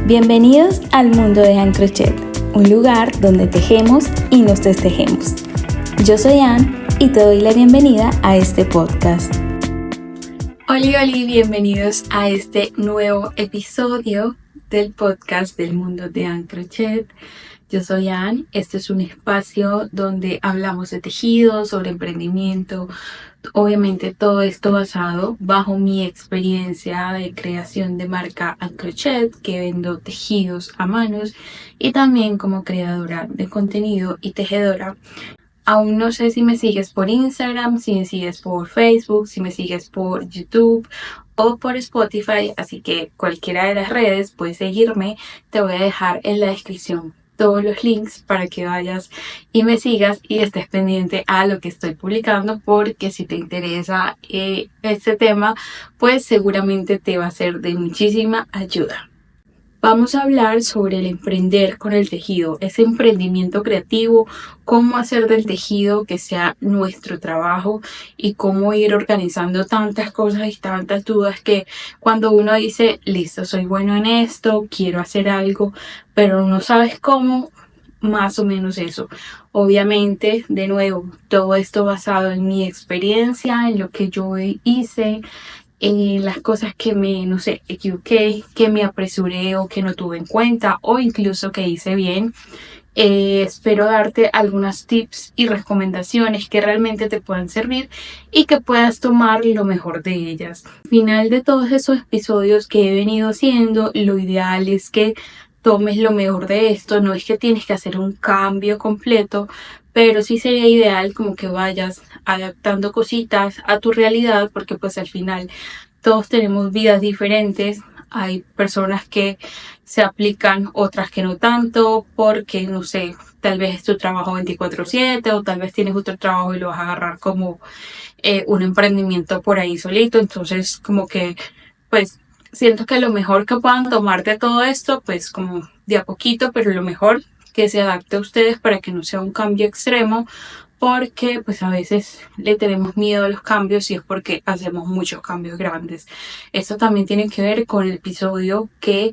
Bienvenidos al mundo de Anne Crochet, un lugar donde tejemos y nos destejemos. Yo soy Anne y te doy la bienvenida a este podcast. Hola, bienvenidos a este nuevo episodio del podcast del mundo de Anne Crochet. Yo soy Anne, este es un espacio donde hablamos de tejidos, sobre emprendimiento, obviamente todo esto basado bajo mi experiencia de creación de marca Anne Crochet, que vendo tejidos a manos y también como creadora de contenido y tejedora. Aún no sé si me sigues por Instagram, si me sigues por Facebook, si me sigues por YouTube o por Spotify, así que cualquiera de las redes puedes seguirme. Te voy a dejar en la descripción todos los links para que vayas y me sigas y estés pendiente a lo que estoy publicando, porque si te interesa este tema, pues seguramente te va a ser de muchísima ayuda. Vamos a hablar sobre el emprender con el tejido, ese emprendimiento creativo, cómo hacer del tejido que sea nuestro trabajo y cómo ir organizando tantas cosas y tantas dudas que cuando uno dice, listo, soy bueno en esto, quiero hacer algo, pero no sabes cómo, más o menos eso. Obviamente, de nuevo, todo esto basado en mi experiencia, en lo que yo hice, las cosas que me, equivoqué, que me apresuré o que no tuve en cuenta o incluso que hice bien. Espero darte algunos tips y recomendaciones que realmente te puedan servir y que puedas tomar lo mejor de ellas. Al final de todos esos episodios que he venido haciendo, lo ideal es que tomes lo mejor de esto. No es que tienes que hacer un cambio completo, pero sí sería ideal como que vayas adaptando cositas a tu realidad, porque pues al final todos tenemos vidas diferentes. Hay personas que se aplican, otras que no tanto, porque no sé, tal vez es tu trabajo 24/7 o tal vez tienes otro trabajo y lo vas a agarrar como un emprendimiento por ahí solito. Entonces como que pues siento que lo mejor que puedan tomar de todo esto, pues como de a poquito, pero lo mejor que se adapte a ustedes para que no sea un cambio extremo, porque pues a veces le tenemos miedo a los cambios y es porque hacemos muchos cambios grandes. Esto también tiene que ver con el episodio que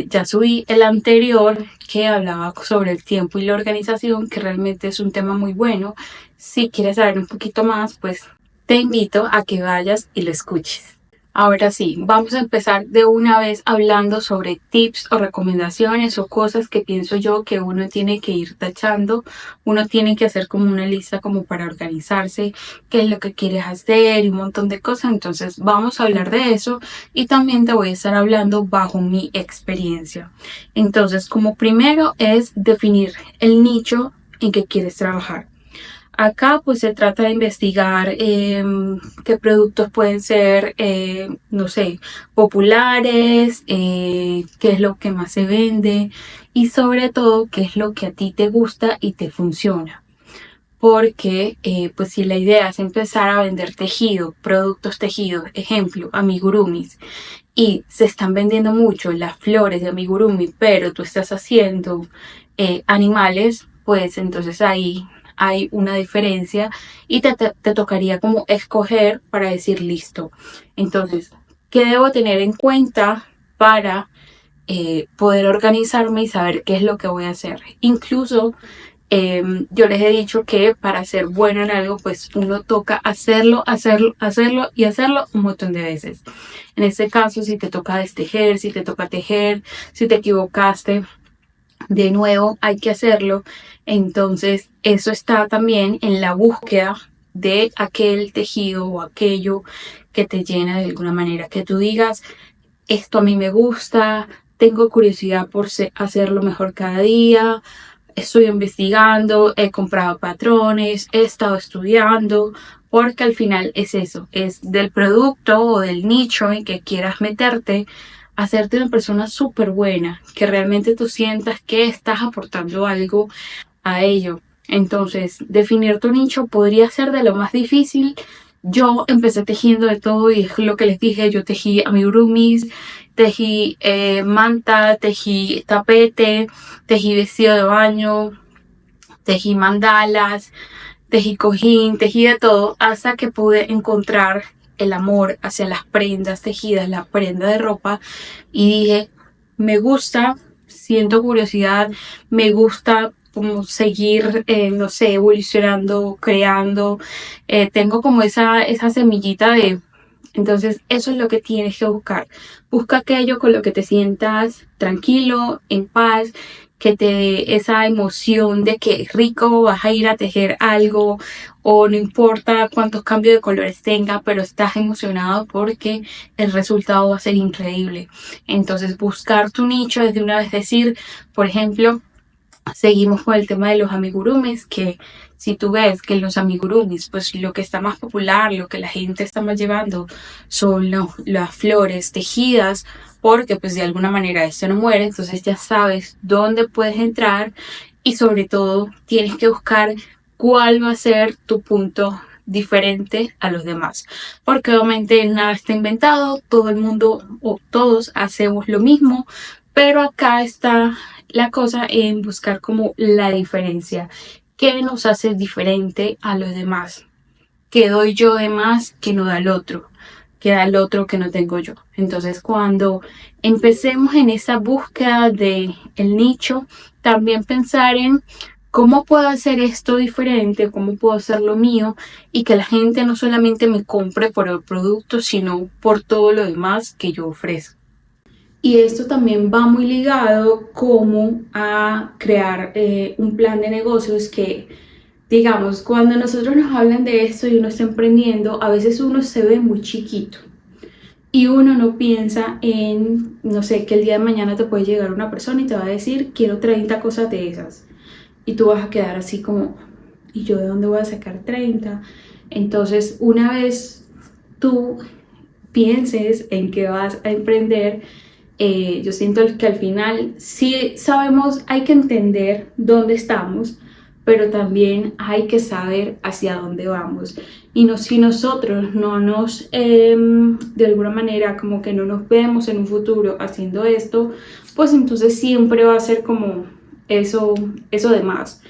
ya subí, el anterior, que hablaba sobre el tiempo y la organización, que realmente es un tema muy bueno. Si quieres saber un poquito más, pues te invito a que vayas y lo escuches. Ahora sí, vamos a empezar de una vez hablando sobre tips o recomendaciones o cosas que pienso yo que uno tiene que ir tachando. Uno tiene que hacer como una lista como para organizarse, qué es lo que quieres hacer y un montón de cosas. Entonces vamos a hablar de eso y también te voy a estar hablando bajo mi experiencia. Entonces, como primero es definir el nicho en que quieres trabajar. Acá pues se trata de investigar qué productos pueden ser, populares, qué es lo que más se vende y sobre todo qué es lo que a ti te gusta y te funciona. Porque pues si la idea es empezar a vender tejido, productos tejidos, ejemplo, amigurumis, y se están vendiendo mucho las flores de amigurumi, pero tú estás haciendo animales, pues entonces ahí hay una diferencia y te tocaría como escoger para decir listo. Entonces, ¿qué debo tener en cuenta para poder organizarme y saber qué es lo que voy a hacer? Incluso yo les he dicho que para ser bueno en algo, pues uno toca hacerlo un montón de veces. En este caso, si te toca destejer, si te toca tejer, si te equivocaste, de nuevo hay que hacerlo. Entonces eso está también en la búsqueda de aquel tejido o aquello que te llena de alguna manera, que tú digas, esto a mí me gusta, tengo curiosidad por hacerlo mejor cada día, estoy investigando, he comprado patrones, he estado estudiando, porque al final es eso, es del producto o del nicho en que quieras meterte, hacerte una persona súper buena, que realmente tú sientas que estás aportando algo a ello. Entonces, definir tu nicho podría ser de lo más difícil. Yo empecé tejiendo de todo y es lo que les dije, yo tejí amigurumis, tejí manta, tejí tapete, tejí vestido de baño, tejí mandalas, tejí cojín, tejí de todo, hasta que pude encontrar el amor hacia las prendas tejidas, la prenda de ropa, y dije, me gusta, siento curiosidad, me gusta como seguir, no sé, evolucionando, creando, tengo como esa semillita de... Entonces eso es lo que tienes que buscar. Busca aquello con lo que te sientas tranquilo, en paz, que te dé esa emoción de que rico vas a ir a tejer algo o no importa cuántos cambios de colores tenga, pero estás emocionado porque el resultado va a ser increíble. Entonces buscar tu nicho es de una vez decir, por ejemplo, seguimos con el tema de los amigurumis, que si tú ves que los amigurumis, pues lo que está más popular, lo que la gente está más llevando son las flores tejidas, porque pues de alguna manera esto no muere, entonces ya sabes dónde puedes entrar y sobre todo tienes que buscar cuál va a ser tu punto diferente a los demás, porque obviamente nada está inventado, todo el mundo o todos hacemos lo mismo, pero acá está la cosa en buscar como la diferencia. ¿Qué nos hace diferente a los demás? ¿Qué doy yo de más que no da el otro? ¿Qué da el otro que no tengo yo? Entonces cuando empecemos en esa búsqueda de el nicho, también pensar en cómo puedo hacer esto diferente, cómo puedo hacer lo mío y que la gente no solamente me compre por el producto, sino por todo lo demás que yo ofrezco. Y esto también va muy ligado como a crear un plan de negocios que, digamos, cuando nosotros nos hablan de esto y uno está emprendiendo, a veces uno se ve muy chiquito y uno no piensa en, no sé, que el día de mañana te puede llegar una persona y te va a decir, quiero 30 cosas de esas. Y tú vas a quedar así como, ¿y yo de dónde voy a sacar 30? Entonces, una vez tú pienses en que vas a emprender, yo siento que al final sí sabemos, hay que entender dónde estamos, pero también hay que saber hacia dónde vamos. Y no, si nosotros no nos, de alguna manera, como que no nos vemos en un futuro haciendo esto, pues entonces siempre va a ser como eso de más.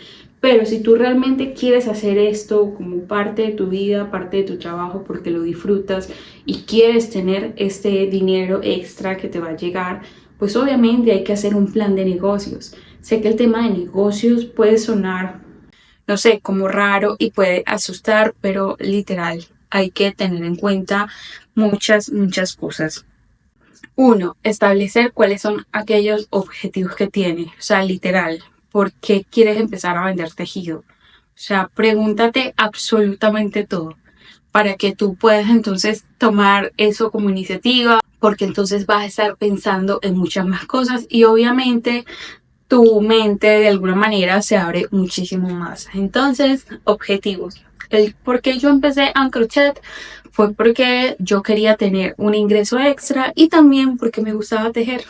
Pero si tú realmente quieres hacer esto como parte de tu vida, parte de tu trabajo, porque lo disfrutas y quieres tener este dinero extra que te va a llegar, pues obviamente hay que hacer un plan de negocios. Sé que el tema de negocios puede sonar, no sé, como raro y puede asustar, pero literal, hay que tener en cuenta muchas cosas. Uno, establecer cuáles son aquellos objetivos que tienes, o sea, literal, ¿por qué quieres empezar a vender tejido? O sea, pregúntate absolutamente todo para que tú puedas entonces tomar eso como iniciativa, porque entonces vas a estar pensando en muchas más cosas y obviamente tu mente de alguna manera se abre muchísimo más. Entonces, objetivos. El por qué yo empecé en crochet fue porque yo quería tener un ingreso extra y también porque me gustaba tejer.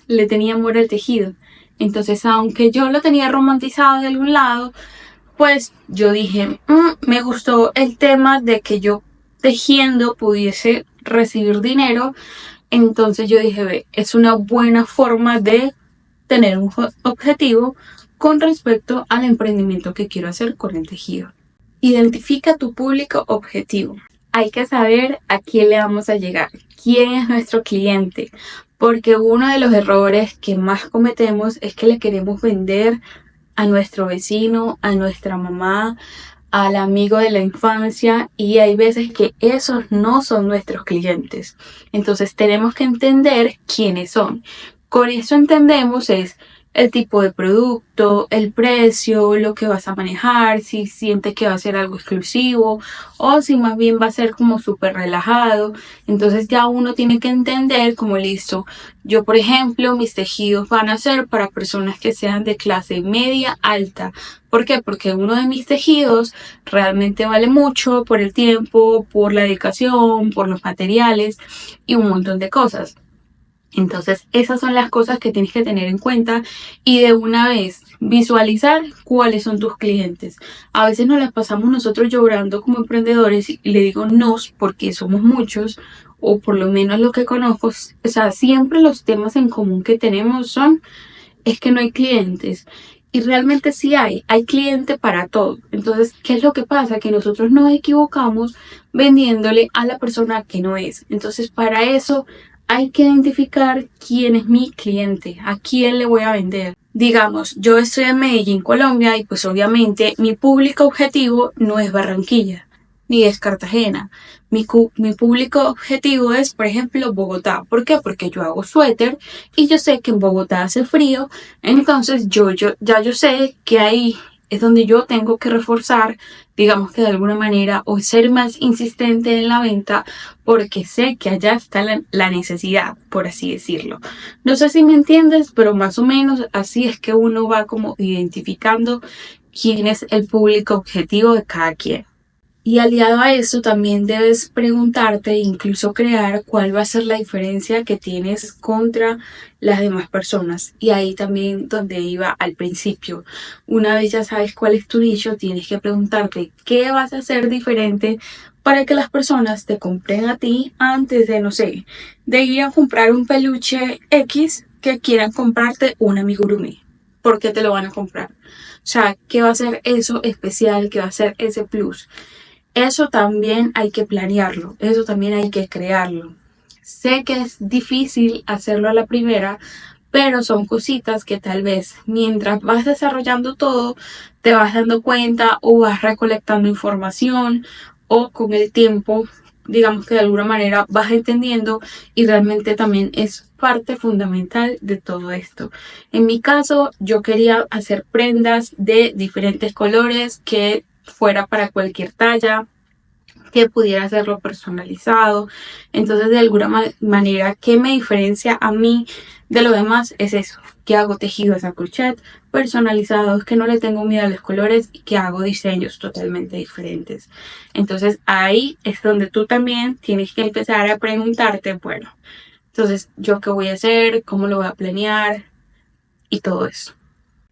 Le tenía amor al tejido. Entonces, aunque yo lo tenía romantizado de algún lado, pues yo dije, me gustó el tema de que yo tejiendo pudiese recibir dinero. Entonces yo dije, ve, es una buena forma de tener un objetivo con respecto al emprendimiento que quiero hacer con el tejido. Identifica tu público objetivo. Hay que saber a quién le vamos a llegar, quién es nuestro cliente, porque uno de los errores que más cometemos es que le queremos vender a nuestro vecino, a nuestra mamá, al amigo de la infancia y hay veces que esos no son nuestros clientes. Entonces tenemos que entender quiénes son. Con eso entendemos es el tipo de producto, el precio, lo que vas a manejar, si sientes que va a ser algo exclusivo o si más bien va a ser como súper relajado. Entonces ya uno tiene que entender como listo. Yo, por ejemplo, mis tejidos van a ser para personas que sean de clase media alta. ¿Por qué? Porque uno de mis tejidos realmente vale mucho por el tiempo, por la dedicación, por los materiales y un montón de cosas. Entonces, esas son las cosas que tienes que tener en cuenta y de una vez visualizar cuáles son tus clientes. A veces nos las pasamos nosotros llorando como emprendedores y le digo nos porque somos muchos o por lo menos lo que conozco. O sea, siempre los temas en común que tenemos son es que no hay clientes. Y realmente sí hay cliente para todo. Entonces, ¿qué es lo que pasa? Que nosotros nos equivocamos vendiéndole a la persona que no es. Entonces, para eso hay que identificar quién es mi cliente, a quién le voy a vender. Digamos, yo estoy en Medellín, Colombia, y pues obviamente mi público objetivo no es Barranquilla, ni es Cartagena. Mi público objetivo es, por ejemplo, Bogotá. ¿Por qué? Porque yo hago suéter y yo sé que en Bogotá hace frío, entonces yo sé que ahí es donde yo tengo que reforzar, digamos que de alguna manera, o ser más insistente en la venta, porque sé que allá está la necesidad, por así decirlo. No sé si me entiendes, pero más o menos así es que uno va como identificando quién es el público objetivo de cada quien. Y aliado a eso también debes preguntarte e incluso crear cuál va a ser la diferencia que tienes contra las demás personas. Y ahí también donde iba al principio. Una vez ya sabes cuál es tu nicho, tienes que preguntarte qué vas a hacer diferente para que las personas te compren a ti antes de, no sé, de ir a comprar un peluche X que quieran comprarte un amigurumi. ¿Por qué te lo van a comprar? O sea, ¿qué va a ser eso especial? ¿Qué va a ser ese plus? Eso también hay que planearlo, eso también hay que crearlo. Sé que es difícil hacerlo a la primera, pero son cositas que tal vez mientras vas desarrollando todo, te vas dando cuenta o vas recolectando información o con el tiempo, digamos que de alguna manera vas entendiendo y realmente también es parte fundamental de todo esto. En mi caso, yo quería hacer prendas de diferentes colores que fuera para cualquier talla, que pudiera hacerlo personalizado. Entonces, de alguna manera, ¿qué me diferencia a mí de lo demás? Es eso, que hago tejidos a crochet personalizados, que no le tengo miedo a los colores y que hago diseños totalmente diferentes. Entonces, ahí es donde tú también tienes que empezar a preguntarte, bueno, entonces, ¿yo qué voy a hacer? ¿Cómo lo voy a planear? Y todo eso.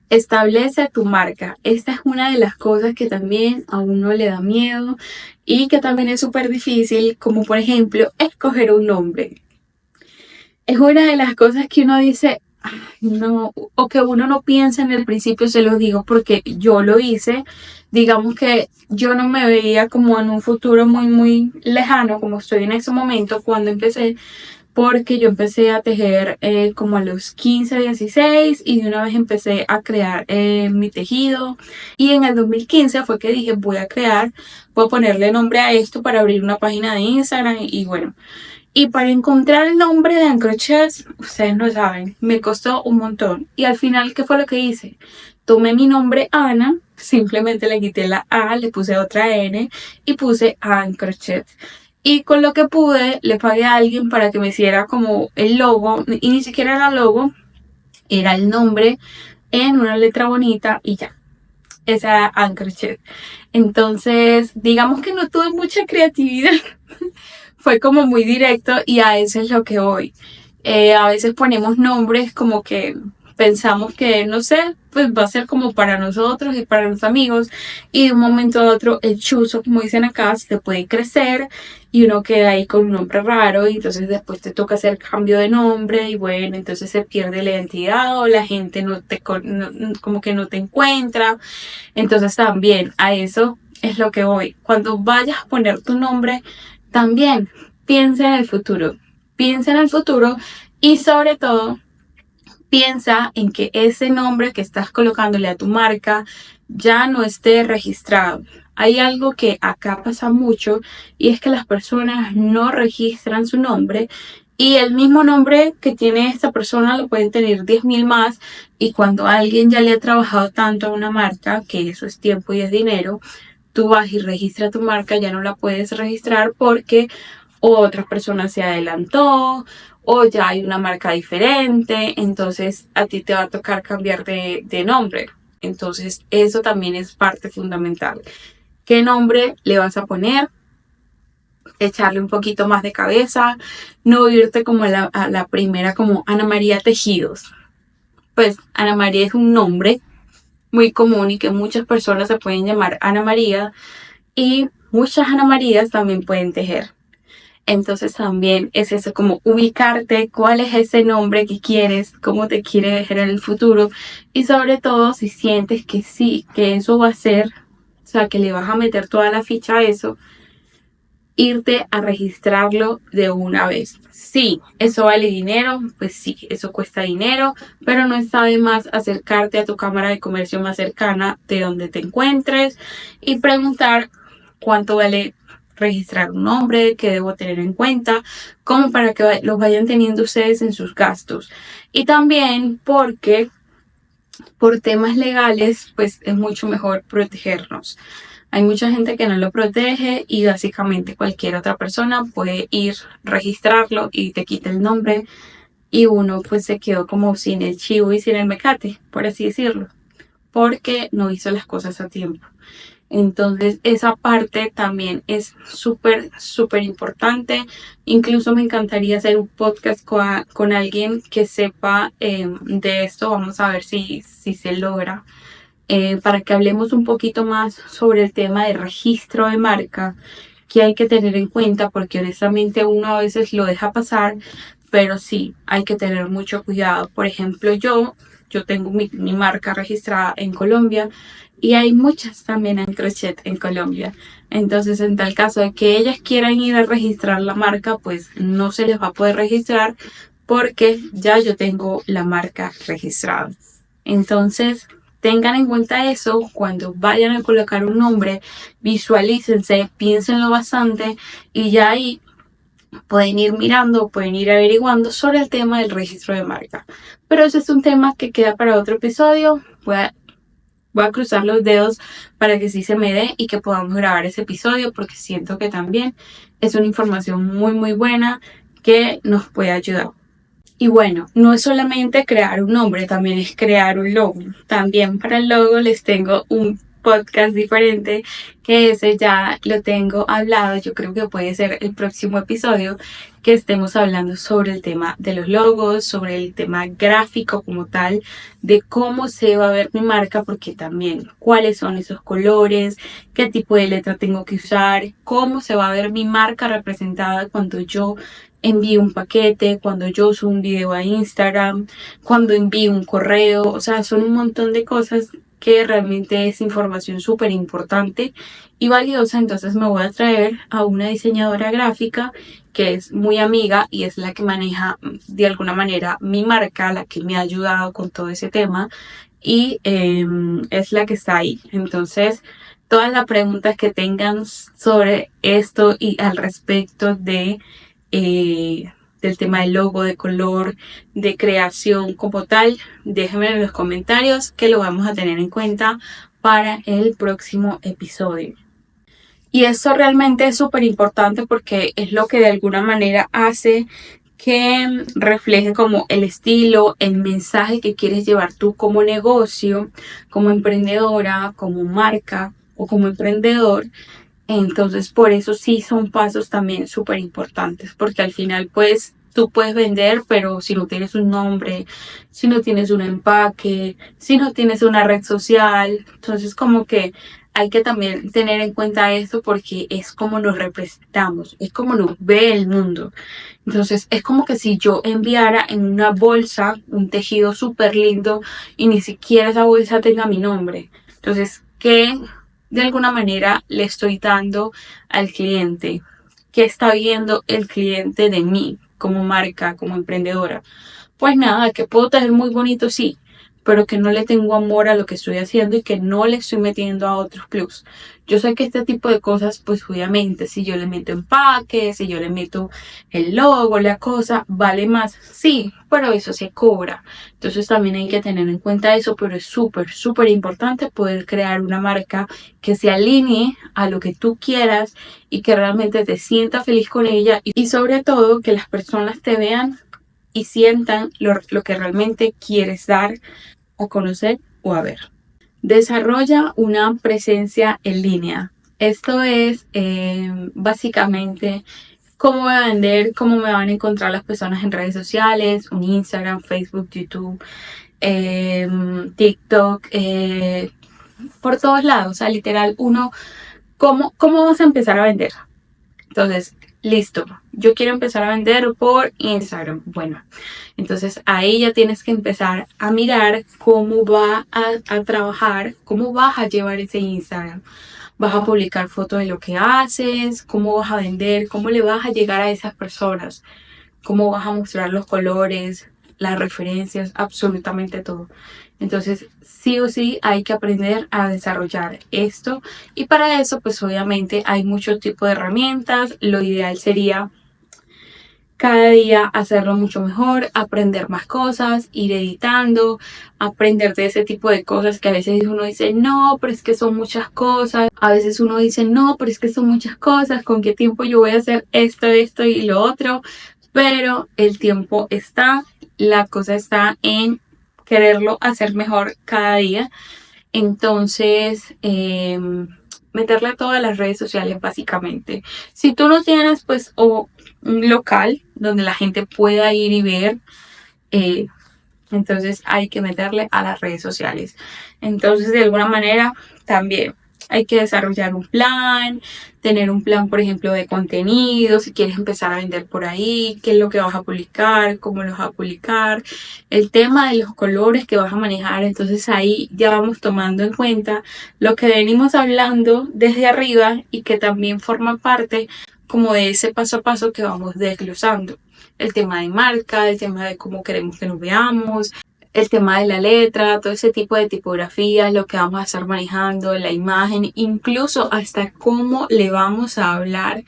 Establece tu marca. Esta es una de las cosas que también a uno le da miedo y que también es súper difícil, como por ejemplo, escoger un nombre. Es una de las cosas que uno dice, "Ay, no", o que uno no piensa en el principio, se lo digo porque yo lo hice. Digamos que yo no me veía como en un futuro muy lejano, como estoy en ese momento cuando empecé, porque yo empecé a tejer como a los 15, 16 y de una vez empecé a crear mi tejido. Y en el 2015 fue que dije, voy a ponerle nombre a esto para abrir una página de Instagram y bueno. Y para encontrar el nombre de Ancrochet, ustedes no saben, me costó un montón. Y al final, ¿qué fue lo que hice? Tomé mi nombre Ana, simplemente le quité la A, le puse otra N y puse Ancrochet. Y con lo que pude, le pagué a alguien para que me hiciera como el logo, y ni siquiera era logo, era el nombre en una letra bonita y ya. Esa era Ancrochet. Entonces, digamos que no tuve mucha creatividad. Fue como muy directo y a eso es lo que voy. A veces ponemos nombres como que pensamos que, no sé, pues va a ser como para nosotros y para los amigos y de un momento a otro el chuzo, como dicen acá, se puede crecer y uno queda ahí con un nombre raro y entonces después te toca hacer cambio de nombre y bueno, entonces se pierde la identidad o la gente como que no te encuentra. Entonces también a eso es lo que voy. Cuando vayas a poner tu nombre, también piensa en el futuro. Piensa en el futuro y sobre todo piensa en que ese nombre que estás colocándole a tu marca ya no esté registrado. Hay algo que acá pasa mucho y es que las personas no registran su nombre y el mismo nombre que tiene esta persona lo pueden tener 10.000 más y cuando alguien ya le ha trabajado tanto a una marca, que eso es tiempo y es dinero, tú vas y registras tu marca, ya no la puedes registrar porque otra persona se adelantó o ya hay una marca diferente, entonces a ti te va a tocar cambiar de nombre. Entonces eso también es parte fundamental. ¿Qué nombre le vas a poner? Echarle un poquito más de cabeza, no irte como a la primera como Ana María Tejidos. Pues Ana María es un nombre muy común y que muchas personas se pueden llamar Ana María y muchas Ana Marías también pueden tejer. Entonces también es eso, como ubicarte, cuál es ese nombre que quieres, cómo te quieres ver en el futuro y sobre todo si sientes que sí, que eso va a ser, o sea, que le vas a meter toda la ficha a eso, irte a registrarlo de una vez. Sí, eso vale dinero, pues sí, eso cuesta dinero, pero no está de más acercarte a tu cámara de comercio más cercana de donde te encuentres y preguntar cuánto vale registrar un nombre, qué debo tener en cuenta, como para que los vayan teniendo ustedes en sus gastos. Y también porque por temas legales, pues es mucho mejor protegernos. Hay mucha gente que no lo protege y básicamente cualquier otra persona puede ir, registrarlo y te quita el nombre y uno pues se quedó como sin el chivo y sin el mecate, por así decirlo, porque no hizo las cosas a tiempo. Entonces esa parte también es súper importante. Incluso me encantaría hacer un podcast con alguien que sepa de esto. Vamos a ver si se logra. Para que hablemos un poquito más sobre el tema de registro de marca que hay que tener en cuenta, porque honestamente uno a veces lo deja pasar, pero sí, hay que tener mucho cuidado. Por ejemplo, yo tengo mi marca registrada en Colombia y hay muchas también en crochet en Colombia. Entonces, en tal caso de que ellas quieran ir a registrar la marca, pues no se les va a poder registrar porque ya yo tengo la marca registrada. Entonces, tengan en cuenta eso cuando vayan a colocar un nombre, visualícense, piénsenlo bastante y ya ahí pueden ir mirando, pueden ir averiguando sobre el tema del registro de marca. Pero ese es un tema que queda para otro episodio. Voy a cruzar los dedos para que sí se me dé y que podamos grabar ese episodio porque siento que también es una información muy buena que nos puede ayudar. Y bueno, no es solamente crear un nombre, también es crear un logo. También para el logo les tengo un podcast diferente, que ese ya lo tengo hablado. Yo creo que puede ser el próximo episodio que estemos hablando sobre el tema de los logos, sobre el tema gráfico como tal, de cómo se va a ver mi marca, porque también cuáles son esos colores, qué tipo de letra tengo que usar, cómo se va a ver mi marca representada cuando yo envío un paquete, cuando yo subo un video a Instagram, cuando envío un correo. O sea, son un montón de cosas que realmente es información súper importante y valiosa. Entonces me voy a traer a una diseñadora gráfica que es muy amiga y es la que maneja de alguna manera mi marca, la que me ha ayudado con todo ese tema y es la que está ahí. Entonces, todas las preguntas que tengan sobre esto y al respecto del tema del logo, de color, de creación como tal, déjenme en los comentarios que lo vamos a tener en cuenta para el próximo episodio. Y esto realmente es súper importante porque es lo que de alguna manera hace que refleje como el estilo, el mensaje que quieres llevar tú como negocio, como emprendedora, como marca o como emprendedor. Entonces, por eso sí son pasos también súper importantes, porque al final, pues, tú puedes vender, pero si no tienes un nombre, si no tienes un empaque, si no tienes una red social, entonces como que hay que también tener en cuenta esto porque es como nos representamos, es como nos ve el mundo. Entonces, es como que si yo enviara en una bolsa un tejido súper lindo y ni siquiera esa bolsa tenga mi nombre. Entonces, ¿qué de alguna manera le estoy dando al cliente? ¿Qué está viendo el cliente de mí como marca, como emprendedora? Pues nada, que puedo tener muy bonito, sí, pero que no le tengo amor a lo que estoy haciendo y que no le estoy metiendo a otros plus. Yo sé que este tipo de cosas, pues obviamente, si yo le meto empaque, si yo le meto el logo, la cosa, vale más, sí, pero eso se cobra. Entonces también hay que tener en cuenta eso, pero es súper importante poder crear una marca que se alinee a lo que tú quieras y que realmente te sientas feliz con ella y sobre todo que las personas te vean y sientan lo que realmente quieres dar a conocer o a ver. Desarrolla una presencia en línea. Esto es básicamente cómo voy a vender, cómo me van a encontrar las personas en redes sociales, un Instagram, Facebook, YouTube, TikTok, por todos lados. O sea, literal, ¿cómo vas a empezar a vender? Entonces, listo, yo quiero empezar a vender por Instagram. Bueno, entonces ahí ya tienes que empezar a mirar cómo va a trabajar, cómo vas a llevar ese Instagram. vas a publicar fotos de lo que haces, cómo vas a vender, cómo le vas a llegar a esas personas, cómo vas a mostrar los colores, las referencias, absolutamente todo. Entonces, sí o sí hay que aprender a desarrollar esto y para eso, pues obviamente hay muchos tipos de herramientas. Lo ideal sería cada día hacerlo mucho mejor, aprender más cosas, ir editando, aprender de ese tipo de cosas que a veces uno dice, no, pero es que son muchas cosas. A veces uno dice, no, pero es que son muchas cosas, ¿con qué tiempo yo voy a hacer esto y lo otro? Pero el tiempo está, la cosa está en quererlo hacer mejor cada día. Entonces, meterle a todas las redes sociales básicamente. Si tú no tienes pues un local donde la gente pueda ir y ver, eh, entonces hay que meterle a las redes sociales. Entonces de alguna manera también hay que desarrollar un plan, tener un plan, por ejemplo, de contenido, si quieres empezar a vender por ahí, qué es lo que vas a publicar, cómo lo vas a publicar, el tema de los colores que vas a manejar. Entonces ahí ya vamos tomando en cuenta lo que venimos hablando desde arriba y que también forma parte como de ese paso a paso que vamos desglosando. El tema de marca, el tema de cómo queremos que nos veamos, el tema de la letra, todo ese tipo de tipografías, lo que vamos a estar manejando, la imagen, incluso hasta cómo le vamos a hablar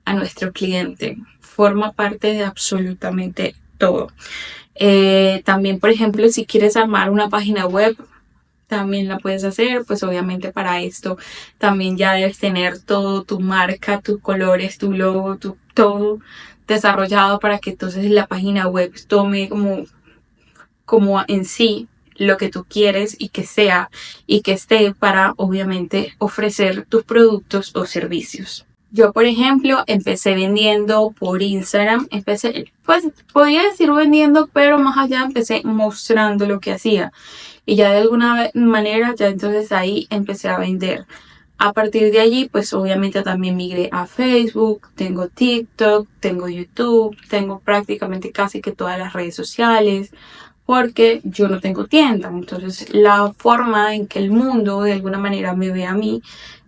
a nuestro cliente. Forma parte de absolutamente todo. También, por ejemplo, si quieres armar una página web, también la puedes hacer, pues obviamente para esto también ya debes tener todo, tu marca, tus colores, tu logo, todo desarrollado para que entonces la página web tome como en sí lo que tú quieres y que sea y que esté para obviamente ofrecer tus productos o servicios. Yo, por ejemplo, empecé vendiendo por Instagram, pues podría decir vendiendo, pero más allá empecé mostrando lo que hacía y ya de alguna manera ya entonces ahí empecé a vender. A partir de allí, pues obviamente también migré a Facebook, tengo TikTok, tengo YouTube, tengo prácticamente casi que todas las redes sociales, porque yo no tengo tienda. Entonces la forma en que el mundo de alguna manera me ve a mí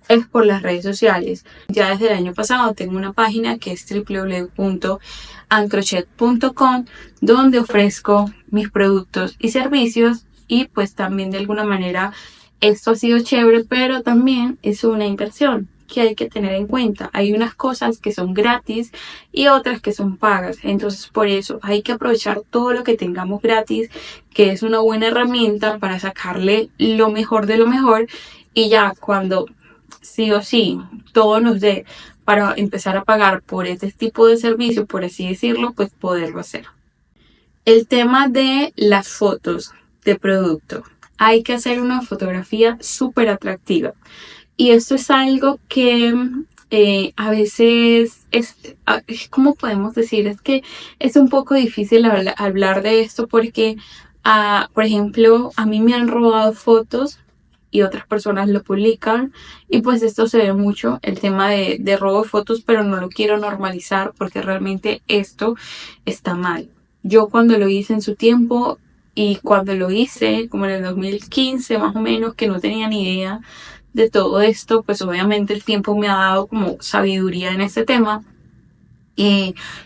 es por las redes sociales. Ya desde el año pasado tengo una página que es www.ancrochet.com, donde ofrezco mis productos y servicios y pues también de alguna manera esto ha sido chévere, pero también es una inversión que hay que tener en cuenta. Hay unas cosas que son gratis y otras que son pagas. Entonces por eso hay que aprovechar todo lo que tengamos gratis, que es una buena herramienta para sacarle lo mejor de lo mejor y ya cuando sí o sí todo nos dé para empezar a pagar por este tipo de servicio, por así decirlo, pues poderlo hacer. El tema de las fotos de producto. Hay que hacer una fotografía súper atractiva. Y esto es algo que a veces ¿cómo podemos decir? Es que es un poco difícil hablar de esto porque, por ejemplo, a mí me han robado fotos y otras personas lo publican y pues esto se ve mucho, el tema de robo de fotos, pero no lo quiero normalizar porque realmente esto está mal. Yo cuando lo hice en su tiempo y cuando lo hice, como en el 2015 más o menos, que no tenía ni idea de todo esto, pues obviamente el tiempo me ha dado como sabiduría en este tema.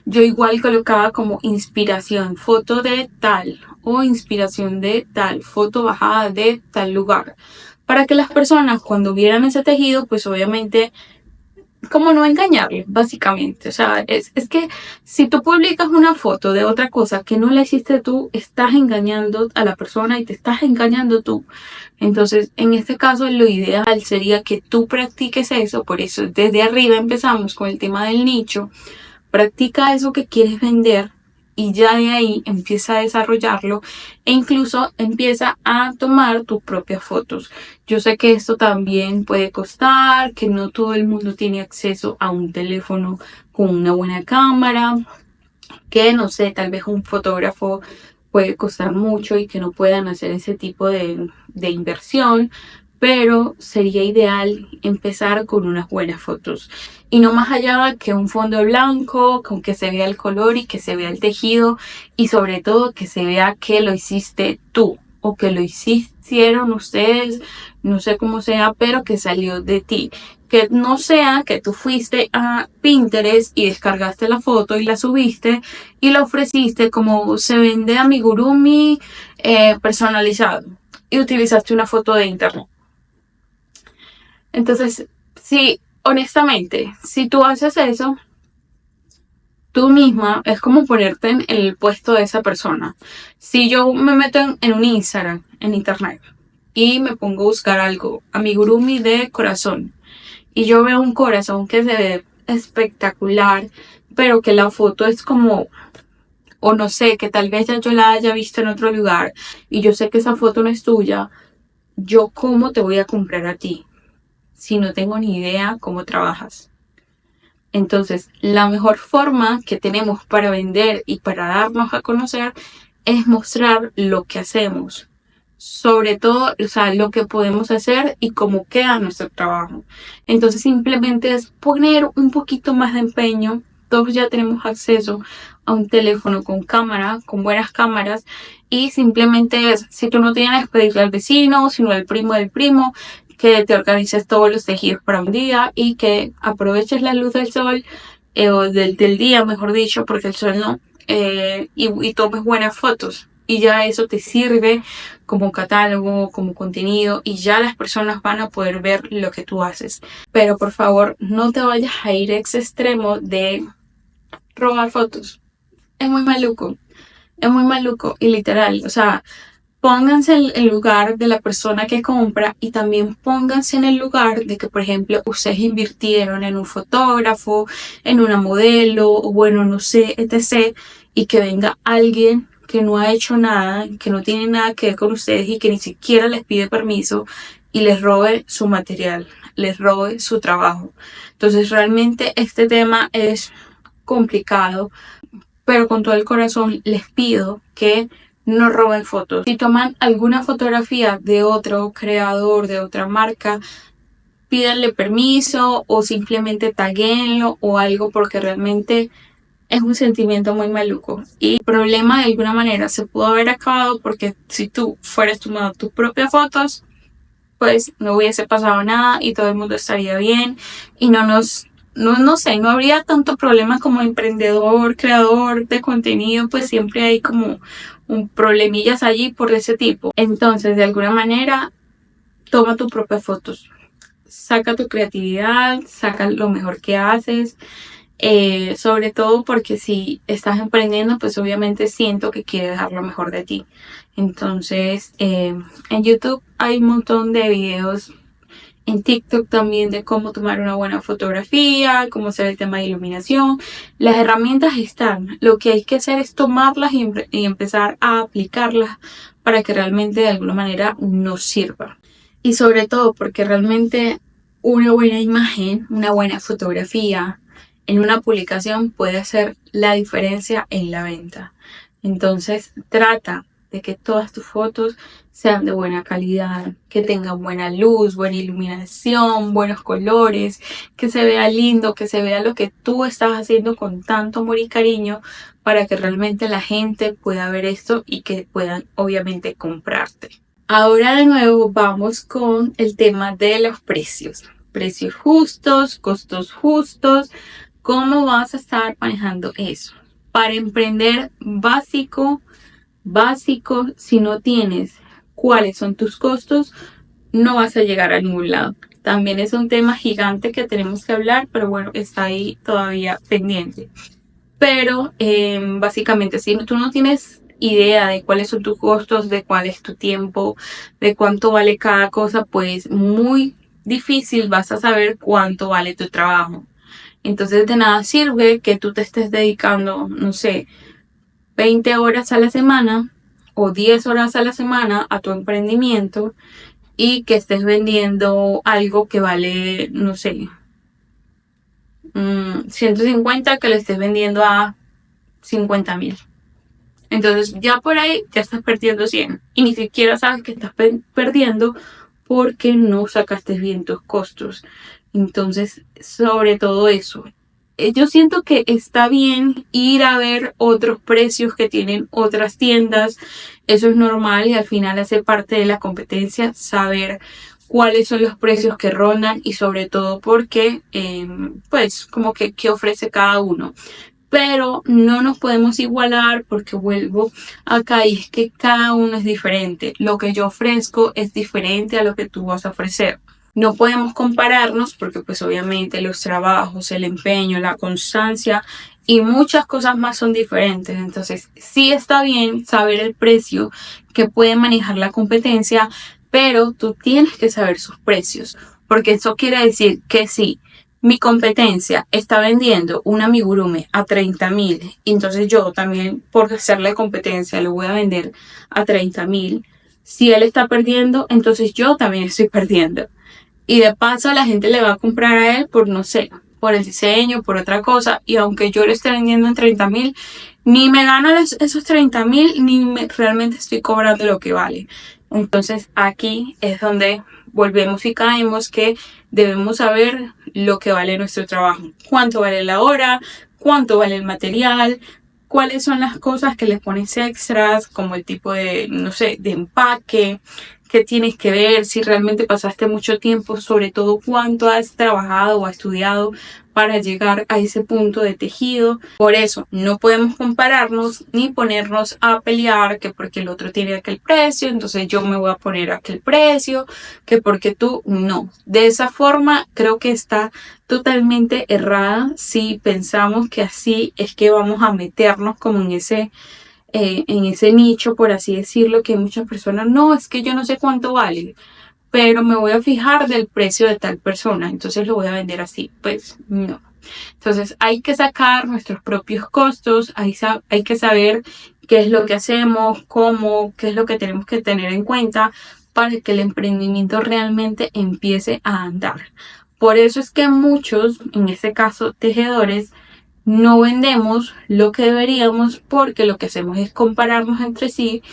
Yo igual colocaba como inspiración, foto de tal o inspiración de tal, foto bajada de tal lugar, para que las personas cuando vieran ese tejido, pues obviamente como no engañarle, básicamente. O sea, es que si tú publicas una foto de otra cosa que no la hiciste tú, estás engañando a la persona y te estás engañando tú. Entonces, en este caso, lo ideal sería que tú practiques eso. Por eso, desde arriba empezamos con el tema del nicho. Practica eso que quieres vender y ya de ahí empieza a desarrollarlo e incluso empieza a tomar tus propias fotos. Yo sé que esto también puede costar, que no todo el mundo tiene acceso a un teléfono con una buena cámara, que no sé, tal vez un fotógrafo puede costar mucho y que no puedan hacer ese tipo de inversión, pero sería ideal empezar con unas buenas fotos y no más allá que un fondo blanco con que se vea el color y que se vea el tejido y sobre todo que se vea que lo hiciste tú. o que lo hicieron ustedes, no sé cómo sea, pero que salió de ti. Que no sea que tú fuiste a Pinterest y descargaste la foto y la subiste y la ofreciste como se vende amigurumi personalizado y utilizaste una foto de internet. Entonces, sí, honestamente, si tú haces eso, tú misma es como ponerte en el puesto de esa persona. Si yo me meto en un Instagram, en internet, y me pongo a buscar algo, amigurumi de corazón, y yo veo un corazón que se ve espectacular, pero que la foto es como, o no sé, que tal vez ya yo la haya visto en otro lugar, y yo sé que esa foto no es tuya, yo cómo te voy a comprar a ti, si no tengo ni idea cómo trabajas. Entonces, la mejor forma que tenemos para vender y para darnos a conocer es mostrar lo que hacemos. Sobre todo, o sea, lo que podemos hacer y cómo queda nuestro trabajo. Entonces, simplemente es poner un poquito más de empeño. Todos ya tenemos acceso a un teléfono con cámara, con buenas cámaras. Y simplemente es, si tú no tienes, pedirle al vecino, sino al primo del primo, que te organices todos los tejidos para un día y que aproveches la luz del sol o del día, mejor dicho, porque el sol no, y tomes buenas fotos. Y ya eso te sirve como catálogo, como contenido, y ya las personas van a poder ver lo que tú haces. Pero por favor, no te vayas a ir a ese extremo de robar fotos. Es muy maluco. Es muy maluco y literal, o sea, pónganse en el lugar de la persona que compra y también pónganse en el lugar de que, por ejemplo, ustedes invirtieron en un fotógrafo, en una modelo, o bueno, no sé, etc. Y que venga alguien que no ha hecho nada, que no tiene nada que ver con ustedes y que ni siquiera les pide permiso y les robe su material, les robe su trabajo. Entonces, realmente este tema es complicado, pero con todo el corazón les pido que no roben fotos. Si toman alguna fotografía de otro creador, de otra marca, pídanle permiso o simplemente taguenlo o algo, porque realmente es un sentimiento muy maluco. Y el problema de alguna manera se pudo haber acabado porque si tú fueras tomado tus propias fotos, pues no hubiese pasado nada y todo el mundo estaría bien y no sé, no habría tanto problema como emprendedor, creador de contenido, pues siempre hay como un problemillas allí por ese tipo. Entonces, de alguna manera, toma tus propias fotos, saca tu creatividad, saca lo mejor que haces, sobre todo porque si estás emprendiendo, pues obviamente siento que quieres dar lo mejor de ti. Entonces, en YouTube hay un montón de videos, en TikTok también, de cómo tomar una buena fotografía, cómo hacer el tema de iluminación. Las herramientas están, lo que hay que hacer es tomarlas y empezar a aplicarlas para que realmente de alguna manera nos sirva. Y sobre todo porque realmente una buena imagen, una buena fotografía en una publicación puede hacer la diferencia en la venta. Entonces trata de que todas tus fotos sean de buena calidad, que tengan buena luz, buena iluminación, buenos colores, que se vea lindo, que se vea lo que tú estás haciendo con tanto amor y cariño para que realmente la gente pueda ver esto y que puedan obviamente comprarte. Ahora de nuevo vamos con el tema de los precios. Precios justos, costos justos. ¿Cómo vas a estar manejando eso? Para emprender básico, si no tienes cuáles son tus costos, no vas a llegar a ningún lado. También es un tema gigante que tenemos que hablar, pero bueno, está ahí todavía pendiente. Pero básicamente, si tú no tienes idea de cuáles son tus costos, de cuál es tu tiempo, de cuánto vale cada cosa, pues muy difícil vas a saber cuánto vale tu trabajo. Entonces de nada sirve que tú te estés dedicando, no sé, 20 horas a la semana o 10 horas a la semana a tu emprendimiento y que estés vendiendo algo que vale, no sé, 150, que le estés vendiendo a 50,000. Entonces ya por ahí ya estás perdiendo 100 y ni siquiera sabes que estás perdiendo porque no sacaste bien tus costos. Entonces, sobre todo eso, yo siento que está bien ir a ver otros precios que tienen otras tiendas. Eso es normal y al final hace parte de la competencia saber cuáles son los precios que rondan y sobre todo porque, pues, como que qué ofrece cada uno. Pero no nos podemos igualar porque vuelvo acá y es que cada uno es diferente. Lo que yo ofrezco es diferente a lo que tú vas a ofrecer. No podemos compararnos porque pues obviamente los trabajos, el empeño, la constancia y muchas cosas más son diferentes. Entonces sí está bien saber el precio que puede manejar la competencia, pero tú tienes que saber sus precios, porque eso quiere decir que si mi competencia está vendiendo un amigurumi a 30.000, entonces yo también por hacerle competencia lo voy a vender a 30.000. Si él está perdiendo, entonces yo también estoy perdiendo. Y de paso la gente le va a comprar a él por, no sé, por el diseño, por otra cosa. Y aunque yo lo esté vendiendo en 30.000, ni me gano esos 30.000, ni realmente estoy cobrando lo que vale. Entonces aquí es donde volvemos y caemos que debemos saber lo que vale nuestro trabajo. Cuánto vale la hora, cuánto vale el material, cuáles son las cosas que le pones extras, como el tipo de, no sé, de empaque, qué tienes que ver, si realmente pasaste mucho tiempo, sobre todo cuánto has trabajado o estudiado para llegar a ese punto de tejido. Por eso no podemos compararnos ni ponernos a pelear que porque el otro tiene aquel precio, entonces yo me voy a poner aquel precio, que porque tú no. De esa forma creo que está totalmente errada si pensamos que así es que vamos a meternos como en ese nicho, por así decirlo, que muchas personas, no, es que yo no sé cuánto vale, pero me voy a fijar del precio de tal persona, entonces lo voy a vender así. Pues no. Entonces hay que sacar nuestros propios costos, hay que saber qué es lo que hacemos, cómo, qué es lo que tenemos que tener en cuenta para que el emprendimiento realmente empiece a andar. Por eso es que muchos, en este caso tejedores, no vendemos lo que deberíamos porque lo que hacemos es compararnos entre sí.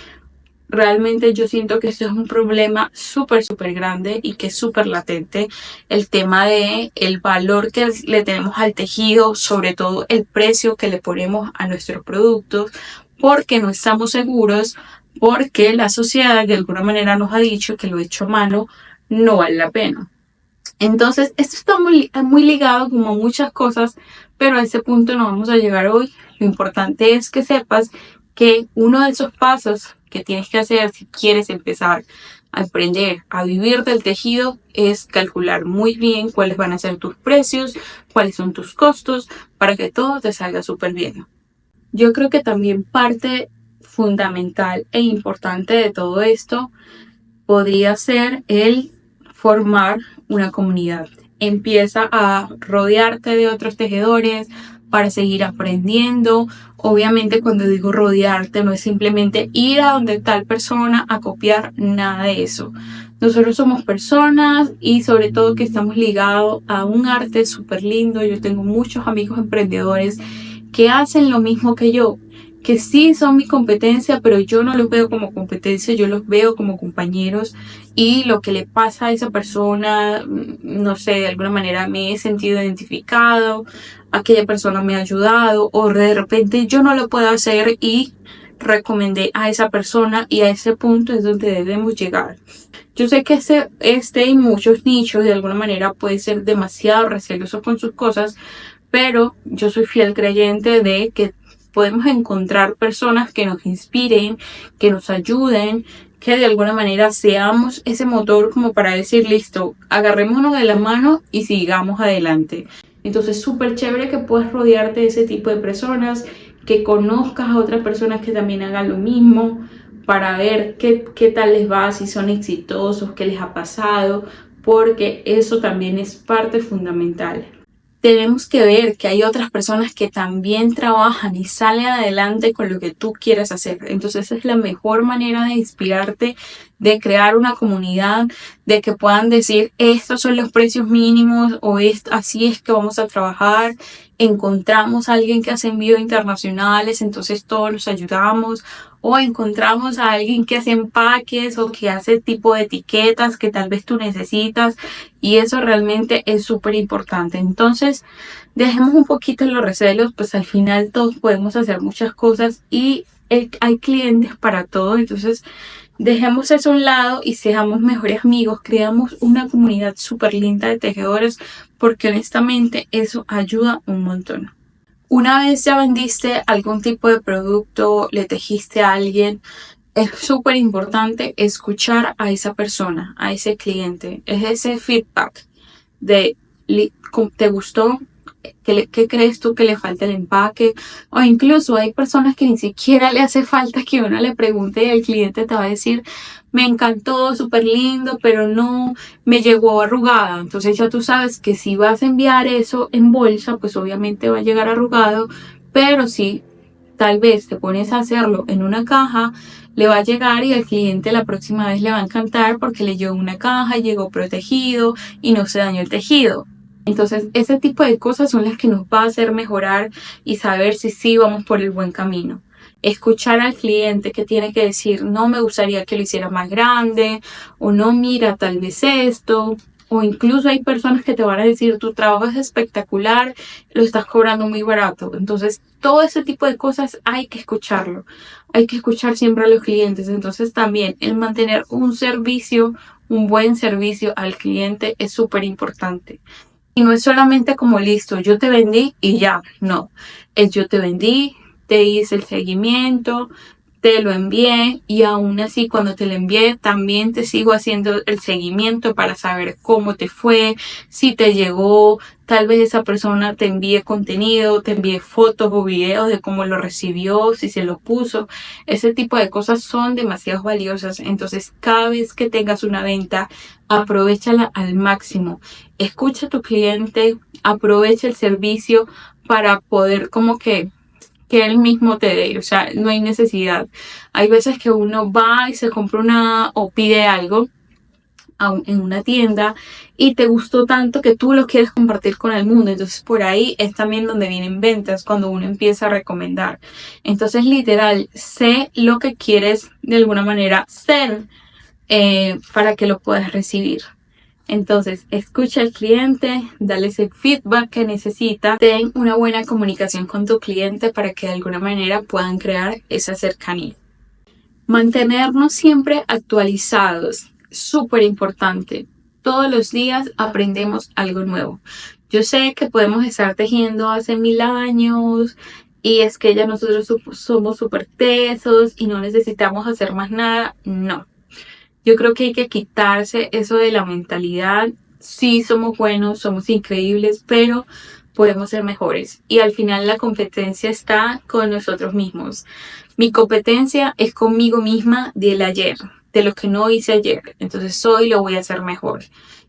Realmente yo siento que esto es un problema súper grande y que es súper latente, el tema de el valor que le tenemos al tejido, sobre todo el precio que le ponemos a nuestros productos, porque no estamos seguros, porque la sociedad de alguna manera nos ha dicho que lo hecho a mano no vale la pena. Entonces, esto está muy ligado como a muchas cosas, pero a ese punto no vamos a llegar hoy. Lo importante es que sepas que uno de esos pasos que tienes que hacer si quieres empezar a aprender a vivir del tejido es calcular muy bien cuáles van a ser tus precios, cuáles son tus costos, para que todo te salga súper bien. Yo creo que también parte fundamental e importante de todo esto podría ser el formar una comunidad. Empieza a rodearte de otros tejedores para seguir aprendiendo. Obviamente cuando digo rodearte no es simplemente ir a donde tal persona a copiar, nada de eso. Nosotros somos personas y sobre todo que estamos ligados a un arte súper lindo. Yo tengo muchos amigos emprendedores que hacen lo mismo que yo, que sí son mi competencia, pero yo no los veo como competencia, yo los veo como compañeros y lo que le pasa a esa persona, no sé, de alguna manera me he sentido identificado, aquella persona me ha ayudado o de repente yo no lo puedo hacer y recomendé a esa persona y a ese punto es donde debemos llegar. Yo sé que este y muchos nichos de alguna manera puede ser demasiado receloso con sus cosas, pero yo soy fiel creyente de que podemos encontrar personas que nos inspiren, que nos ayuden, que de alguna manera seamos ese motor como para decir, listo, agarrémonos de la mano y sigamos adelante. Entonces, súper chévere que puedas rodearte de ese tipo de personas, que conozcas a otras personas que también hagan lo mismo, para ver qué tal les va, si son exitosos, qué les ha pasado, porque eso también es parte fundamental. Tenemos que ver que hay otras personas que también trabajan y salen adelante con lo que tú quieres hacer. Entonces esa es la mejor manera de inspirarte, de crear una comunidad, de que puedan decir estos son los precios mínimos o así es que vamos a trabajar encontramos a alguien que hace envíos internacionales, entonces todos nos ayudamos, o encontramos a alguien que hace empaques o que hace tipo de etiquetas que tal vez tú necesitas, y eso realmente es súper importante. Entonces, dejemos un poquito los recelos, pues al final todos podemos hacer muchas cosas y hay clientes para todo, entonces dejemos eso a un lado y seamos mejores amigos, creamos una comunidad súper linda de tejedores, porque honestamente eso ayuda un montón. Una vez ya vendiste algún tipo de producto, le tejiste a alguien, es súper importante escuchar a esa persona, a ese cliente. Es ese feedback de ¿te gustó? ¿Qué crees tú que le falta el empaque? O incluso hay personas que ni siquiera le hace falta que uno le pregunte y el cliente te va a decir, me encantó, súper lindo, pero no me llegó arrugada. Entonces ya tú sabes que si vas a enviar eso en bolsa, pues obviamente va a llegar arrugado, pero si tal vez te pones a hacerlo en una caja, le va a llegar y al cliente la próxima vez le va a encantar porque le llegó una caja, llegó protegido y no se dañó el tejido. Entonces, ese tipo de cosas son las que nos va a hacer mejorar y saber si sí vamos por el buen camino. Escuchar al cliente que tiene que decir, no me gustaría que lo hiciera más grande, o no, mira, tal vez esto. O incluso hay personas que te van a decir, tu trabajo es espectacular, lo estás cobrando muy barato. Entonces, todo ese tipo de cosas hay que escucharlo. Hay que escuchar siempre a los clientes. Entonces, también el mantener un buen servicio al cliente es súper importante. Y no es solamente como listo, yo te vendí y ya, no. Es yo te vendí, te hice el seguimiento, te lo envié y aún así cuando te lo envié también te sigo haciendo el seguimiento para saber cómo te fue, si te llegó, tal vez esa persona te envíe contenido, te envíe fotos o videos de cómo lo recibió, si se lo puso. Ese tipo de cosas son demasiado valiosas, entonces cada vez que tengas una venta, aprovéchala al máximo. Escucha a tu cliente, aprovecha el servicio para poder como que él mismo te dé, o sea, no hay necesidad. Hay veces que uno va y se compra o pide algo en una tienda y te gustó tanto que tú lo quieres compartir con el mundo. Entonces por ahí es también donde vienen ventas, cuando uno empieza a recomendar. Entonces literal, sé lo que quieres de alguna manera ser para que lo puedas recibir. Entonces, escucha al cliente, dale ese feedback que necesita, ten una buena comunicación con tu cliente para que de alguna manera puedan crear esa cercanía. Mantenernos siempre actualizados, súper importante. Todos los días aprendemos algo nuevo. Yo sé que podemos estar tejiendo hace 1000 años y es que ya nosotros somos súper tesos y no necesitamos hacer más nada. No. Yo creo que hay que quitarse eso de la mentalidad. Sí, somos buenos, somos increíbles, pero podemos ser mejores. Y al final la competencia está con nosotros mismos. Mi competencia es conmigo misma del ayer, de lo que no hice ayer. Entonces hoy lo voy a hacer mejor.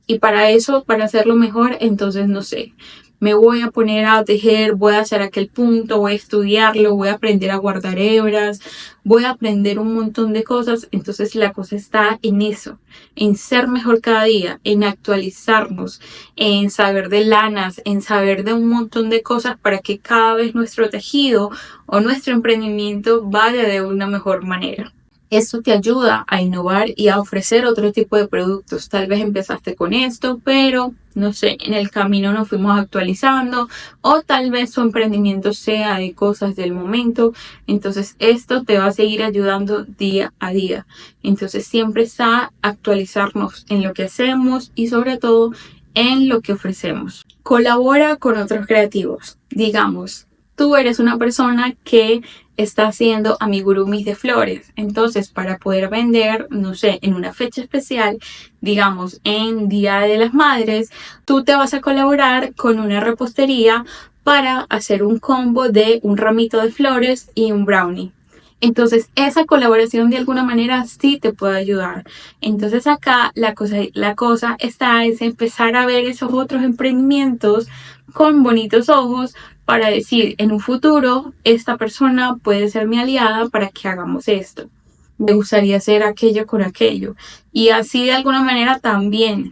Y para eso, para hacerlo mejor, entonces no sé. Me voy a poner a tejer, voy a hacer aquel punto, voy a estudiarlo, voy a aprender a guardar hebras, voy a aprender un montón de cosas. Entonces la cosa está en eso, en ser mejor cada día, en actualizarnos, en saber de lanas, en saber de un montón de cosas para que cada vez nuestro tejido o nuestro emprendimiento vaya de una mejor manera. Esto te ayuda a innovar y a ofrecer otro tipo de productos. Tal vez empezaste con esto, pero no sé, en el camino nos fuimos actualizando, o tal vez tu emprendimiento sea de cosas del momento. Entonces esto te va a seguir ayudando día a día. Entonces siempre está actualizarnos en lo que hacemos y sobre todo en lo que ofrecemos. Colabora con otros creativos. Digamos, tú eres una persona que está haciendo amigurumis de flores. Entonces, para poder vender, no sé, en una fecha especial, digamos en Día de las Madres, tú te vas a colaborar con una repostería para hacer un combo de un ramito de flores y un brownie. Entonces, esa colaboración de alguna manera sí te puede ayudar. Entonces, acá la cosa está es empezar a ver esos otros emprendimientos con bonitos ojos para decir, en un futuro, esta persona puede ser mi aliada para que hagamos esto. Me gustaría hacer aquello con aquello. Y así de alguna manera también,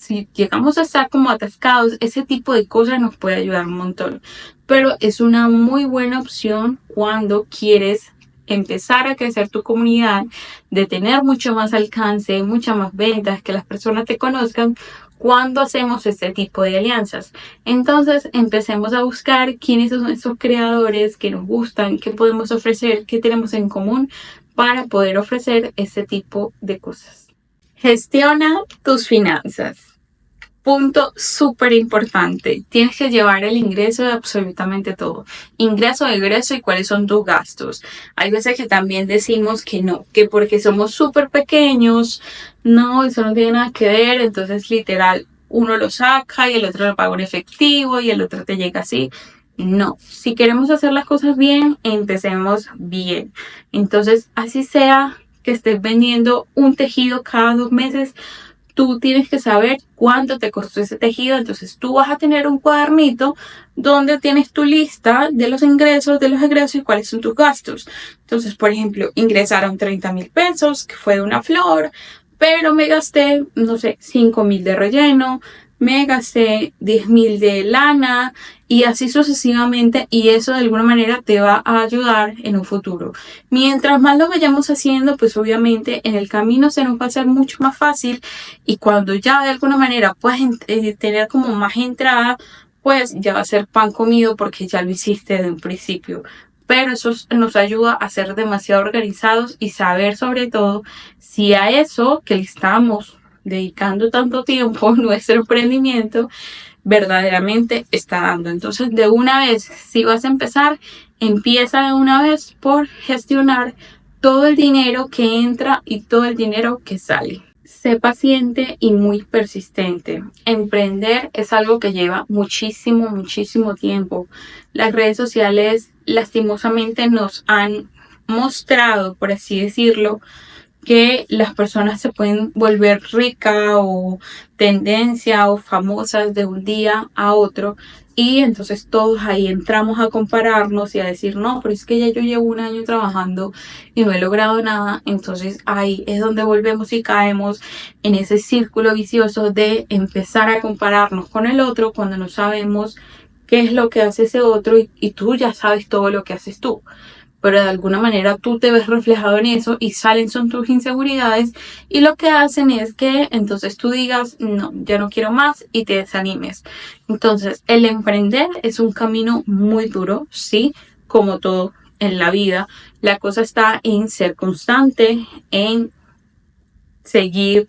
si llegamos a estar como atascados, ese tipo de cosas nos puede ayudar un montón. Pero es una muy buena opción cuando quieres empezar a crecer tu comunidad, de tener mucho más alcance, muchas más ventas, que las personas te conozcan cuando hacemos este tipo de alianzas. Entonces empecemos a buscar quiénes son esos creadores que nos gustan, qué podemos ofrecer, qué tenemos en común para poder ofrecer este tipo de cosas. Gestiona tus finanzas. Punto súper importante. Tienes que llevar el ingreso de absolutamente todo. Ingreso, egreso y cuáles son tus gastos. Hay veces que también decimos que no, que porque somos súper pequeños, no, eso no tiene nada que ver. Entonces, literal, uno lo saca y el otro lo paga en efectivo y el otro te llega así. No, si queremos hacer las cosas bien, empecemos bien. Entonces, así sea que estés vendiendo un tejido cada 2 meses, tú tienes que saber cuánto te costó ese tejido. Entonces tú vas a tener un cuadernito donde tienes tu lista de los ingresos, de los egresos y cuáles son tus gastos. Entonces, por ejemplo, ingresaron 30,000 pesos, que fue de una flor, pero me gasté, no sé, 5,000 de relleno, me gasté 10,000 de lana y así sucesivamente, y eso de alguna manera te va a ayudar en un futuro. Mientras más lo vayamos haciendo, pues obviamente en el camino se nos va a hacer mucho más fácil, y cuando ya de alguna manera puedas tener como más entrada, pues ya va a ser pan comido porque ya lo hiciste desde un principio. Pero eso nos ayuda a ser demasiado organizados y saber sobre todo si a eso que le estamos dedicando tanto tiempo, nuestro emprendimiento, verdaderamente está dando. Entonces, de una vez, si vas a empezar, empieza de una vez por gestionar todo el dinero que entra y todo el dinero que sale. Sé paciente y muy persistente. Emprender es algo que lleva muchísimo, muchísimo tiempo. Las redes sociales lastimosamente nos han mostrado, por así decirlo, que las personas se pueden volver ricas o tendencia o famosas de un día a otro, y entonces todos ahí entramos a compararnos y a decir no, pero es que ya yo llevo 1 año trabajando y no he logrado nada. Entonces ahí es donde volvemos y caemos en ese círculo vicioso de empezar a compararnos con el otro cuando no sabemos qué es lo que hace ese otro, y tú ya sabes todo lo que haces tú, pero de alguna manera tú te ves reflejado en eso y salen son tus inseguridades, y lo que hacen es que entonces tú digas no, ya no quiero más y te desanimes. Entonces el emprender es un camino muy duro, sí, como todo en la vida. La cosa está en ser constante, en seguir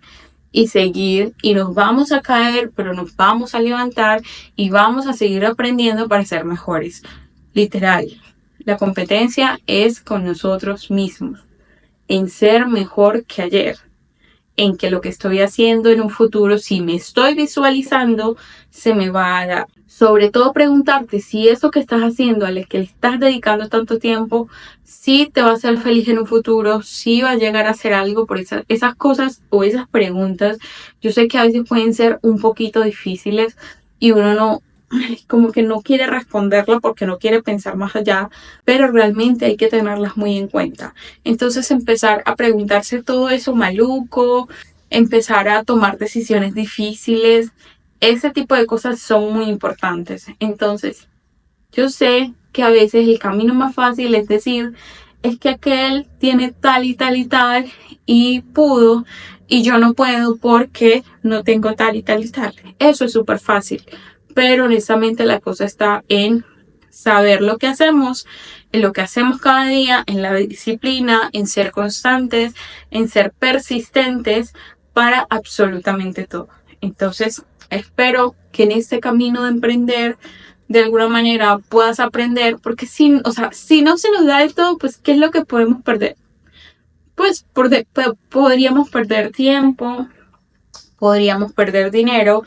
y seguir, y nos vamos a caer, pero nos vamos a levantar y vamos a seguir aprendiendo para ser mejores. Literal. La competencia es con nosotros mismos, en ser mejor que ayer, en que lo que estoy haciendo en un futuro, si me estoy visualizando, se me va a dar. Sobre todo preguntarte si eso que estás haciendo, al que le estás dedicando tanto tiempo, si te va a hacer feliz en un futuro, si va a llegar a ser algo. Por esas cosas o esas preguntas, yo sé que a veces pueden ser un poquito difíciles y uno no, como que no quiere responderlo porque no quiere pensar más allá, pero realmente hay que tenerlas muy en cuenta. Entonces empezar a preguntarse todo eso maluco, empezar a tomar decisiones difíciles, ese tipo de cosas son muy importantes. Entonces yo sé que a veces el camino más fácil es decir, es que aquel tiene tal y tal y tal y pudo, y yo no puedo porque no tengo tal y tal y tal. Eso es súper fácil. Pero honestamente la cosa está en saber lo que hacemos, en lo que hacemos cada día, en la disciplina, en ser constantes, en ser persistentes para absolutamente todo. Entonces, espero que en este camino de emprender, de alguna manera puedas aprender, porque si no se nos da del todo, pues ¿qué es lo que podemos perder? Pues podríamos perder tiempo, podríamos perder dinero,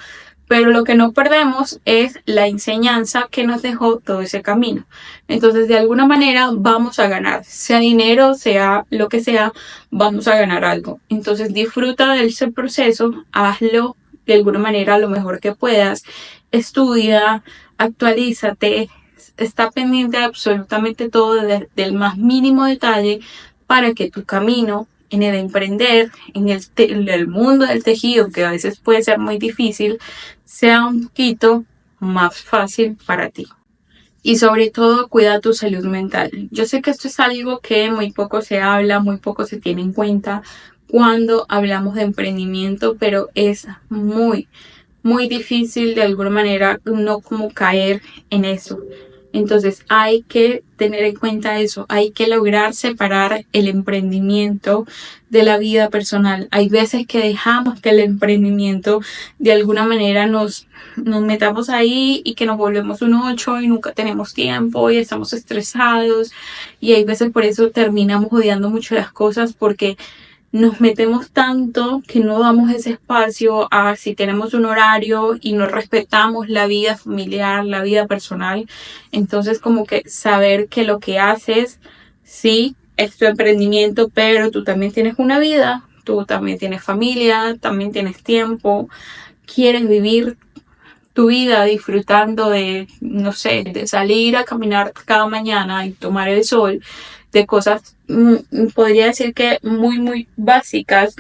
pero lo que no perdemos es la enseñanza que nos dejó todo ese camino. Entonces, de alguna manera vamos a ganar, sea dinero, sea lo que sea, vamos a ganar algo. Entonces, disfruta de ese proceso, hazlo de alguna manera lo mejor que puedas, estudia, actualízate, está pendiente de absolutamente todo, del más mínimo detalle, para que tu camino en el emprender, en el mundo del tejido, que a veces puede ser muy difícil, sea un poquito más fácil para ti. Y sobre todo, cuida tu salud mental. Yo sé que esto es algo que muy poco se habla, muy poco se tiene en cuenta cuando hablamos de emprendimiento, pero es muy difícil de alguna manera no como caer en eso. Entonces hay que tener en cuenta eso, hay que lograr separar el emprendimiento de la vida personal. Hay veces que dejamos que el emprendimiento de alguna manera nos metamos ahí y que nos volvemos un 8 y nunca tenemos tiempo y estamos estresados, y hay veces por eso terminamos odiando mucho las cosas, porque nos metemos tanto que no damos ese espacio a si tenemos un horario y no respetamos la vida familiar, la vida personal. Entonces, como que saber que lo que haces, sí, es tu emprendimiento, pero tú también tienes una vida, tú también tienes familia, también tienes tiempo, quieres vivir tu vida disfrutando de, no sé, de salir a caminar cada mañana y tomar el sol, de cosas, podría decir que muy básicas.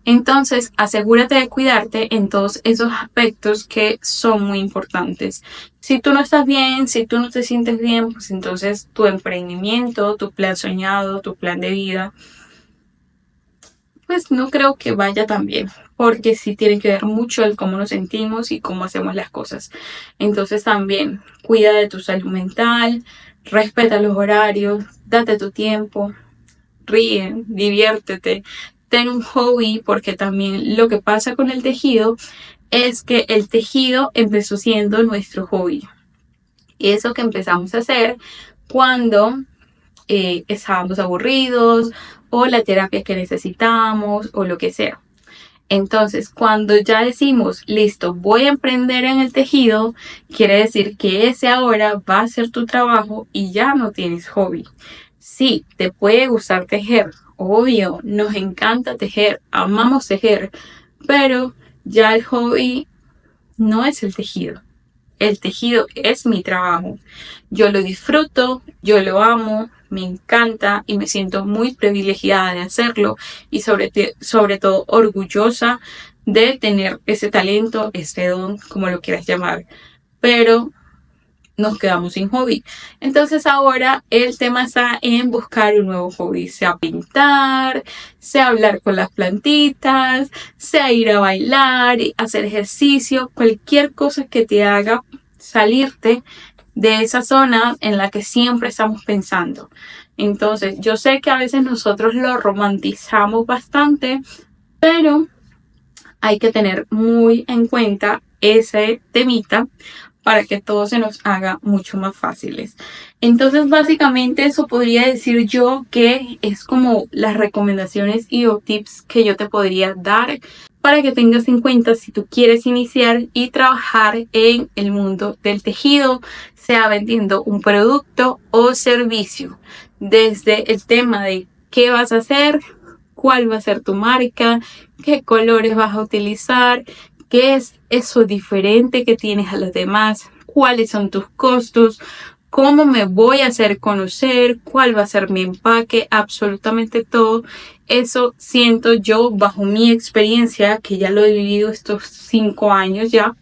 Entonces, asegúrate de cuidarte en todos esos aspectos que son muy importantes. Si tú no estás bien, si tú no te sientes bien, pues entonces tu emprendimiento, tu plan soñado, tu plan de vida, pues no creo que vaya tan bien, porque sí tiene que ver mucho el cómo nos sentimos y cómo hacemos las cosas. Entonces también cuida de tu salud mental, respeta los horarios, date tu tiempo, ríe, diviértete, ten un hobby, porque también lo que pasa con el tejido es que el tejido empezó siendo nuestro hobby. Y eso que empezamos a hacer cuando estábamos aburridos, o la terapia que necesitamos, o lo que sea. Entonces, cuando ya decimos, listo, voy a emprender en el tejido, quiere decir que ese ahora va a ser tu trabajo y ya no tienes hobby. Sí, te puede gustar tejer, obvio, nos encanta tejer, amamos tejer, pero ya el hobby no es el tejido. El tejido es mi trabajo. Yo lo disfruto, yo lo amo, me encanta y me siento muy privilegiada de hacerlo, y sobre todo orgullosa de tener ese talento, ese don, como lo quieras llamar. Pero nos quedamos sin hobby. Entonces ahora el tema está en buscar un nuevo hobby, sea pintar, sea hablar con las plantitas, sea ir a bailar, hacer ejercicio, cualquier cosa que te haga salirte de esa zona en la que siempre estamos pensando. Entonces yo sé que a veces nosotros lo romantizamos bastante, pero hay que tener muy en cuenta ese temita para que todo se nos haga mucho más fáciles. Entonces, básicamente eso podría decir yo que es como las recomendaciones y o tips que yo te podría dar para que tengas en cuenta si tú quieres iniciar y trabajar en el mundo del tejido, sea vendiendo un producto o servicio. Desde el tema de qué vas a hacer, cuál va a ser tu marca, qué colores vas a utilizar, qué es eso diferente que tienes a los demás, cuáles son tus costos, cómo me voy a hacer conocer, cuál va a ser mi empaque, absolutamente todo. Eso siento yo bajo mi experiencia, que ya lo he vivido estos 5 años ya,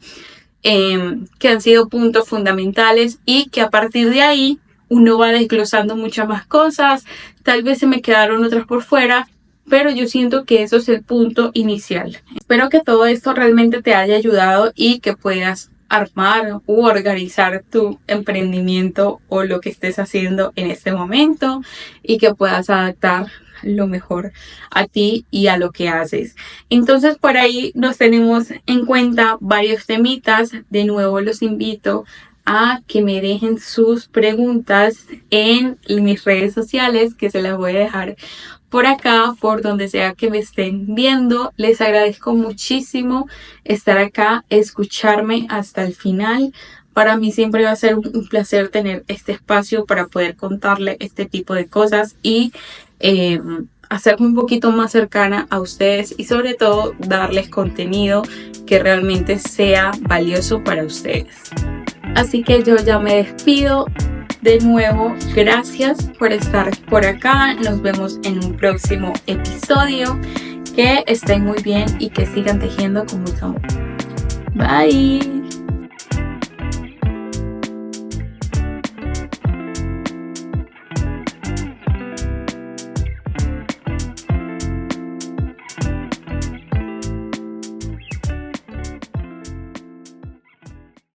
que han sido puntos fundamentales, y que a partir de ahí uno va desglosando muchas más cosas. Tal vez se me quedaron otras por fuera, pero yo siento que eso es el punto inicial. Espero que todo esto realmente te haya ayudado y que puedas armar u organizar tu emprendimiento o lo que estés haciendo en este momento, y que puedas adaptar lo mejor a ti y a lo que haces. Entonces, por ahí nos tenemos en cuenta varios temitas. De nuevo los invito a que me dejen sus preguntas en mis redes sociales, que se las voy a dejar por acá, por donde sea que me estén viendo. Les agradezco muchísimo estar acá, escucharme hasta el final. Para mí siempre va a ser un placer tener este espacio para poder contarle este tipo de cosas y hacerme un poquito más cercana a ustedes, y sobre todo darles contenido que realmente sea valioso para ustedes. Así que yo ya me despido. De nuevo, gracias por estar por acá. Nos vemos en un próximo episodio. Que estén muy bien y que sigan tejiendo con mucho amor. Bye.